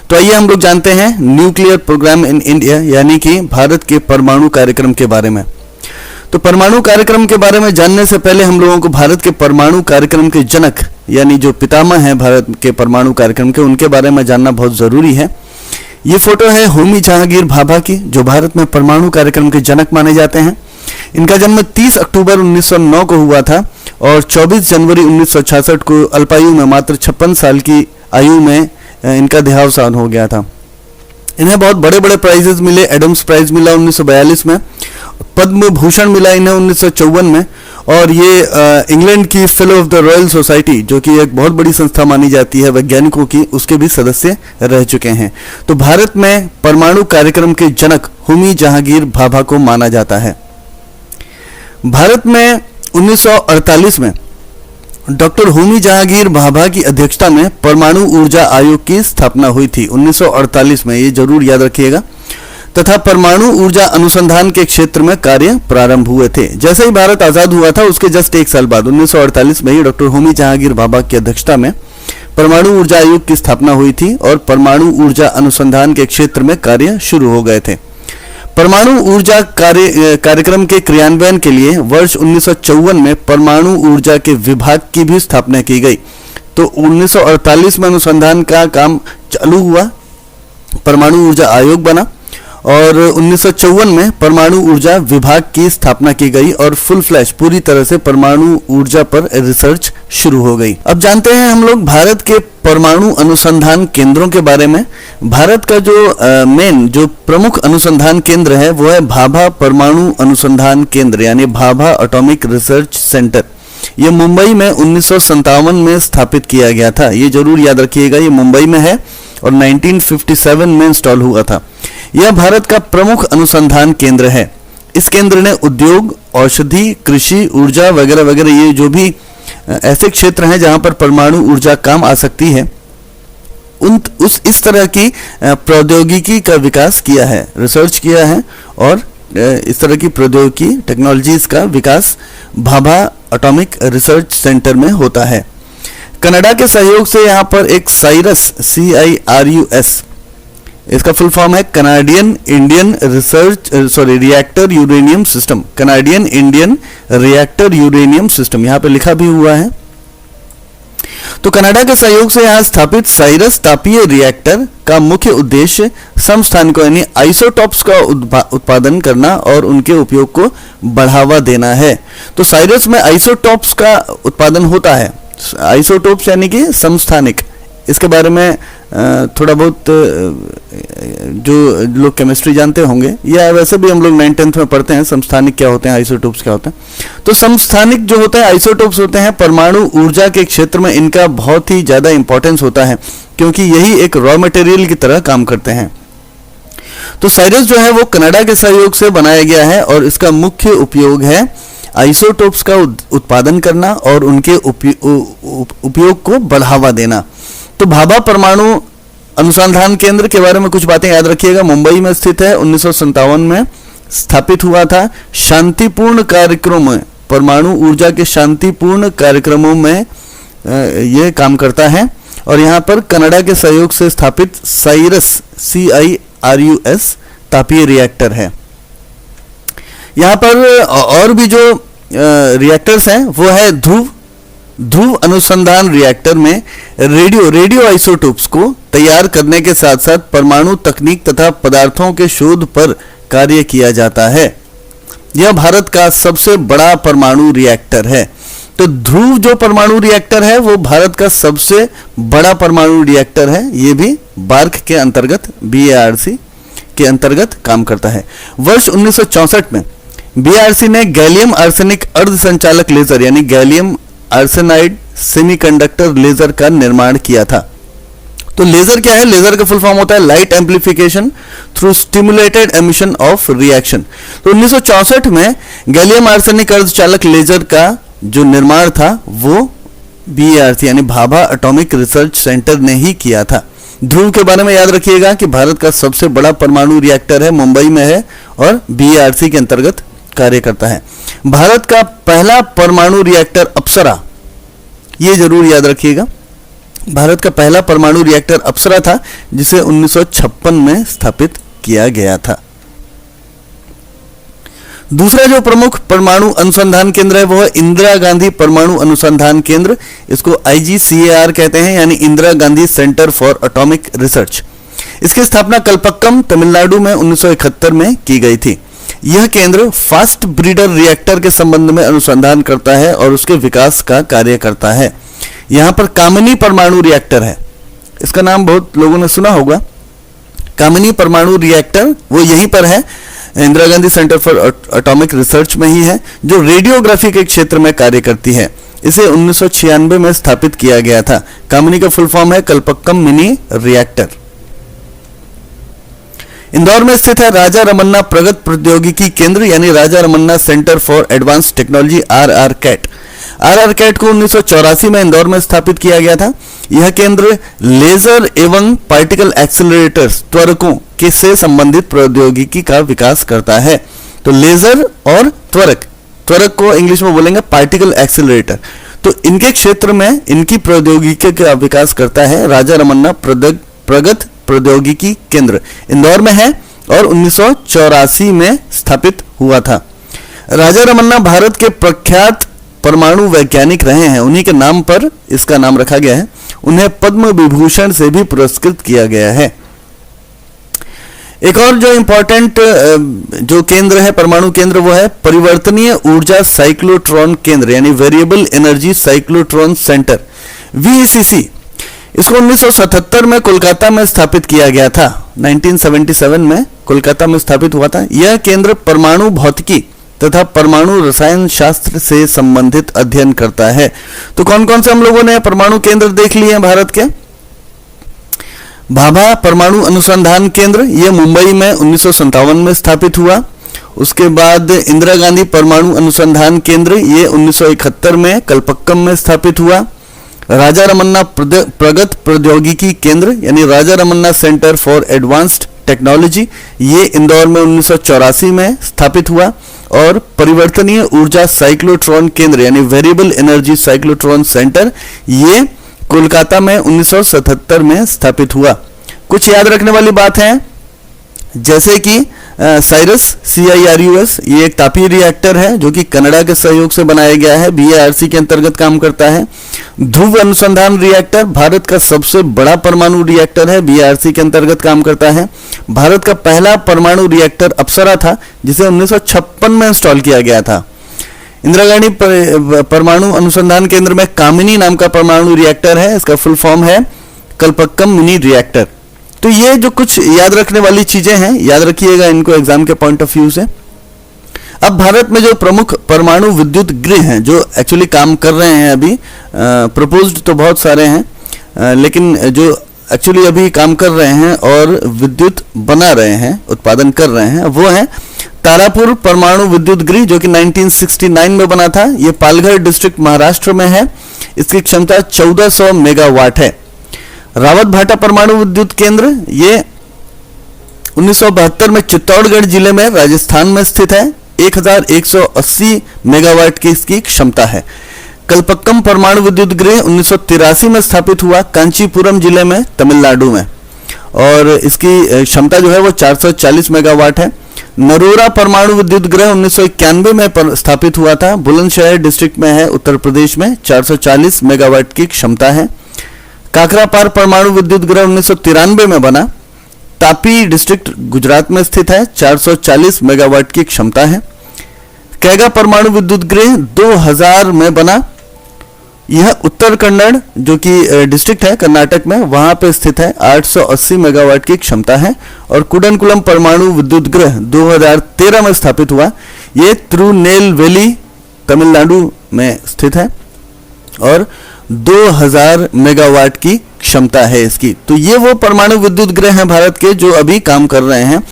तो आइए हम लोग जानते हैं न्यूक्लियर प्रोग्राम इन इंडिया यानी कि भारत के परमाणु कार्यक्रम के बारे में। तो परमाणु कार्यक्रम के बारे में जानने से पहले हम लोगों को भारत के परमाणु कार्यक्रम के जनक यानी जो पितामह हैं भारत के परमाणु कार्यक्रम के, उनके बारे में जानना बहुत जरूरी है। ये फोटो है होमी जहांगीर भाभा की, जो भारत में परमाणु कार्यक्रम के जनक माने जाते हैं। इनका जन्म 30 अक्टूबर 1909 को हुआ था और 24 जनवरी 1966 को अल्पायु में मात्र 56 साल की आयु में इनका देहावसान हो गया था। इन्हें बहुत बड़े बड़े प्राइजेस मिले। एडम्स प्राइज मिला 1942 में, पद्म भूषण मिला इन्हें 1954 में, और ये इंग्लैंड की fellow of the royal society, जो कि एक बहुत बड़ी संस्था मानी जाती है वैज्ञानिकों की, उसके भी सदस्य रह चुके हैं। तो भारत में परमाणु कार्यक्रम के जनक होमी जहांगीर भाभा को माना जाता है। भारत में 1948 में डॉक्टर होमी जहांगीर भाभा की अध्यक्षता में परमाणु ऊर्जा आयोग की स्थापना हुई थी 1948 में, ये जरूर याद रखिएगा, तथा परमाणु ऊर्जा अनुसंधान के क्षेत्र में कार्य प्रारंभ हुए थे। जैसे ही भारत आजाद हुआ था उसके जस्ट एक साल बाद 1948 में ही डॉक्टर होमी जहांगीर भाभा की अध्यक्षता में परमाणु ऊर्जा आयोग की स्थापना हुई थी और परमाणु ऊर्जा अनुसंधान के क्षेत्र में कार्य शुरू हो गए थे। परमाणु ऊर्जा कार्यक्रम के क्रियान्वयन के लिए वर्ष 1954 में परमाणु ऊर्जा के विभाग की भी स्थापना की गई। तो 1948 में अनुसंधान का काम चालू हुआ, परमाणु ऊर्जा आयोग बना और 1954 में परमाणु ऊर्जा विभाग की स्थापना की गई और फुल फ्लैश पूरी तरह से परमाणु ऊर्जा पर रिसर्च शुरू हो गई। अब जानते हैं हम लोग भारत के परमाणु अनुसंधान केंद्रों के बारे में। भारत का जो प्रमुख अनुसंधान केंद्र है वो है भाभा परमाणु अनुसंधान केंद्र यानी भाभा एटॉमिक रिसर्च सेंटर। ये मुंबई में 1957 में स्थापित किया गया था, ये जरूर याद रखिएगा। ये मुंबई में है और 1957 में इंस्टॉल हुआ था। यह भारत का प्रमुख अनुसंधान केंद्र है। इस केंद्र ने उद्योग, औषधि, कृषि, ऊर्जा वगैरह वगैरह ये जो भी ऐसे क्षेत्र हैं जहां पर परमाणु ऊर्जा काम आ सकती है इस तरह की प्रौद्योगिकी का विकास किया है, रिसर्च किया है और इस तरह की प्रौद्योगिकी टेक्नोलॉजीज का विकास भाभा एटॉमिक रिसर्च सेंटर में होता है। कनाडा के सहयोग से यहाँ पर एक साइरस CIRUS, इसका फुल फॉर्म है Canadian Indian reactor uranium system, Canadian Indian reactor uranium system यहाँ पे लिखा भी हुआ है। तो कनाडा के सहयोग से यहाँ स्थापित साइरस तापीय रिएक्टर का मुख्य उद्देश्य समस्थानिकों यानी आइसोटॉप्स का उत्पादन करना और उनके उपयोग को बढ़ावा देना है। तो साइरस में आइसोटॉप्स का उत्पादन होता है। आइसोटोप्स यानी कि समस्थानिक, इसके बारे में थोड़ा बहुत जो लोग केमिस्ट्री जानते होंगे या वैसे भी हम लोग 9th-10th में पढ़ते हैं समस्थानिक क्या होते हैं, आइसोटोप्स क्या होते हैं। तो समस्थानिक जो होता है, आइसोटोप्स होते हैं, परमाणु ऊर्जा के क्षेत्र में इनका बहुत ही ज़्यादा इंपॉर्टेंस होता है क्योंकि यही एक रॉ मटेरियल की तरह काम करते हैं। तो साइरस जो है वो कनाडा के सहयोग से बनाया गया है और इसका मुख्य उपयोग है आइसोटोप्स का उत्पादन करना और उनके उपयोग को बढ़ावा देना। तो भाभा परमाणु अनुसंधान केंद्र के बारे में कुछ बातें याद रखिएगा। मुंबई में स्थित है, 1957 में स्थापित हुआ था। शांतिपूर्ण कार्यक्रमों में, परमाणु ऊर्जा के शांतिपूर्ण कार्यक्रमों में यह काम करता है और यहाँ पर कनाडा के सहयोग से स्थापित साइरस CIRUS तापीय रिएक्टर है। यहाँ पर और भी जो रिएक्टर्स हैं वो है ध्रुव अनुसंधान रिएक्टर में रेडियो आइसोटोप्स को तैयार करने के साथ साथ परमाणु तकनीक तथा पदार्थों के शोध पर कार्य किया जाता है। यह भारत का सबसे बड़ा परमाणु रिएक्टर है। तो ध्रुव जो परमाणु रिएक्टर है वो भारत का सबसे बड़ा परमाणु रिएक्टर है। ये भी बार्क के अंतर्गत BARC के अंतर्गत काम करता है। वर्ष 1964 में BARC ने गैलियम आर्सेनिक अर्धसंचालक लेजर यानी गैलियम आर्सेनाइड सेमीकंडक्टर लेजर का निर्माण किया था। तो लेजर क्या है? लेजर का फुल फॉर्म होता है light amplification through stimulated emission of reaction. तो 1964 में गैलियम आर्सेनिक अर्धचालक लेजर का जो निर्माण था वो BARC यानी भाभा एटॉमिक रिसर्च सेंटर ने ही किया था। ध्रुव के बारे में याद रखिएगा कि भारत का सबसे बड़ा परमाणु रिएक्टर है, मुंबई में है और BARC के अंतर्गत कार्य करता है। भारत का पहला परमाणु रिएक्टर अप्सरा, ये जरूर याद रखिएगा, भारत का पहला परमाणु रिएक्टर अप्सरा था, जिसे 1956 में स्थापित किया गया था। दूसरा जो प्रमुख परमाणु अनुसंधान केंद्र है वो है इंदिरा गांधी परमाणु अनुसंधान केंद्र। इसको IGCAR कहते हैं, यानी Indira Gandhi centre for atomic research. इसकी स्थापना कलपक्कम, तमिलनाडु में 1971 में की गई थी। यह केंद्र फास्ट ब्रीडर रिएक्टर के संबंध में अनुसंधान करता है और उसके विकास का कार्य करता है। यहाँ पर कामिनी परमाणु रिएक्टर है, इसका नाम बहुत लोगों ने सुना होगा। कामिनी परमाणु रिएक्टर वो यहीं पर है, Indira Gandhi centre for atomic research में ही है, जो रेडियोग्राफी के क्षेत्र में कार्य करती है। इसे 1996 में स्थापित किया गया था। कामिनी का फुल फॉर्म है कलपक्कम मिनी रिएक्टर। इंदौर में स्थित है राजा रमन्ना प्रगत प्रौद्योगिकी केंद्र, यानी Raja Ramanna centre for advance technology RRCAT। RRCAT को 1984 में इंदौर में स्थापित किया गया था। यह केंद्र लेजर एवं पार्टिकल एक्सेलरेटर्स त्वरकों के से संबंधित प्रौद्योगिकी का विकास करता है। तो लेजर और त्वरक को इंग्लिश में बोलेंगे पार्टिकल एक्सेलरेटर। तो इनके क्षेत्र में इनकी प्रौद्योगिकी का विकास करता है राजा रमन्ना प्रगत प्रौद्योगिकी केंद्र, इंदौर में है और 1984 में स्थापित हुआ था। राजा रमन्ना भारत के प्रख्यात परमाणु वैज्ञानिक रहे हैं, उन्हीं के नाम पर इसका नाम रखा गया है। उन्हें पद्म विभूषण से भी पुरस्कृत किया गया है। एक और जो इंपॉर्टेंट जो केंद्र है, परमाणु केंद्र, वो है परिवर्तनीय ऊर्जा साइक्लोट्रॉन केंद्र, यानी variable energy cyclotron centre, VECC। इसको 1977 में कोलकाता में स्थापित किया गया था। 1977 में कोलकाता में स्थापित हुआ था। यह केंद्र परमाणु भौतिकी तथा परमाणु रसायन शास्त्र से संबंधित अध्ययन करता है। तो कौन कौन से हम लोगों ने परमाणु केंद्र देख लिए हैं भारत के? भाभा परमाणु अनुसंधान केंद्र, यह मुंबई में 1957 में स्थापित हुआ। उसके बाद इंदिरा गांधी परमाणु अनुसंधान केंद्र, ये 1971 में कलपक्कम में स्थापित हुआ। राजा रमन्ना प्रगत प्रौद्योगिकी केंद्र, यानी Raja Ramanna centre for advanced technology, ये इंदौर में 1984 में स्थापित हुआ। और परिवर्तनीय ऊर्जा साइक्लोट्रॉन केंद्र, यानी वेरिएबल एनर्जी साइक्लोट्रॉन सेंटर, ये कोलकाता में 1977 में स्थापित हुआ। कुछ याद रखने वाली बात है, जैसे कि साइरस CIRUS, ये एक तापीय रिएक्टर है जो कि कनाडा के सहयोग से बनाया गया है, BARC के अंतर्गत काम करता है। ध्रुव अनुसंधान रिएक्टर भारत का सबसे बड़ा परमाणु रिएक्टर है, BARC के अंतर्गत काम करता है। भारत का पहला परमाणु रिएक्टर अप्सरा था, जिसे 1956 में इंस्टॉल किया गया था। इंदिरा गांधी परमाणु अनुसंधान केंद्र में कामिनी नाम का परमाणु रिएक्टर है, इसका फुल फॉर्म है कलपक्कम मिनी रिएक्टर। तो ये जो कुछ याद रखने वाली चीजें हैं, याद रखिएगा इनको एग्जाम के पॉइंट ऑफ व्यू से। अब भारत में जो प्रमुख परमाणु विद्युत गृह हैं जो एक्चुअली काम कर रहे हैं अभी, प्रपोज्ड तो बहुत सारे हैं, लेकिन जो एक्चुअली अभी काम कर रहे हैं और विद्युत बना रहे हैं, उत्पादन कर रहे हैं, वो है तारापुर परमाणु विद्युत गृह, जो कि 1969 में बना था। ये पालघर डिस्ट्रिक्ट महाराष्ट्र में है। इसकी क्षमता 1400 मेगावाट है। रावत भाटा परमाणु विद्युत केंद्र, ये 1972 में चित्तौड़गढ़ जिले में राजस्थान में स्थित है। 1180 मेगावाट की इसकी क्षमता है। कलपक्कम परमाणु विद्युत गृह 1983 में स्थापित हुआ, कांचीपुरम जिले में, तमिलनाडु में, और इसकी क्षमता जो है वो 440 मेगावाट है। नरोरा परमाणु विद्युत गृह 1991 में स्थापित हुआ था, बुलंदशहर डिस्ट्रिक्ट में है, उत्तर प्रदेश में, 440 मेगावाट की क्षमता है। काकरापार परमाणु विद्युत गृह 1993 में बना, तापी डिस्ट्रिक्ट गुजरात में स्थित है, 440 मेगावाट की क्षमता है। कैगा परमाणु विद्युत गृह 2000 में बना, यह उत्तर कन्नड़ जो कि डिस्ट्रिक्ट है कर्नाटक में, वहां पे स्थित है, 880 मेगावाट की क्षमता है। और कुडनकुलम परमाणु विद्युत गृह 2013 में स्थापित हुआ, ये तिरुनेलवेली तमिलनाडु में स्थित है और 2000 मेगावाट की क्षमता है इसकी। तो ये वो परमाणु विद्युत गृह हैं भारत के जो अभी काम कर रहे हैं।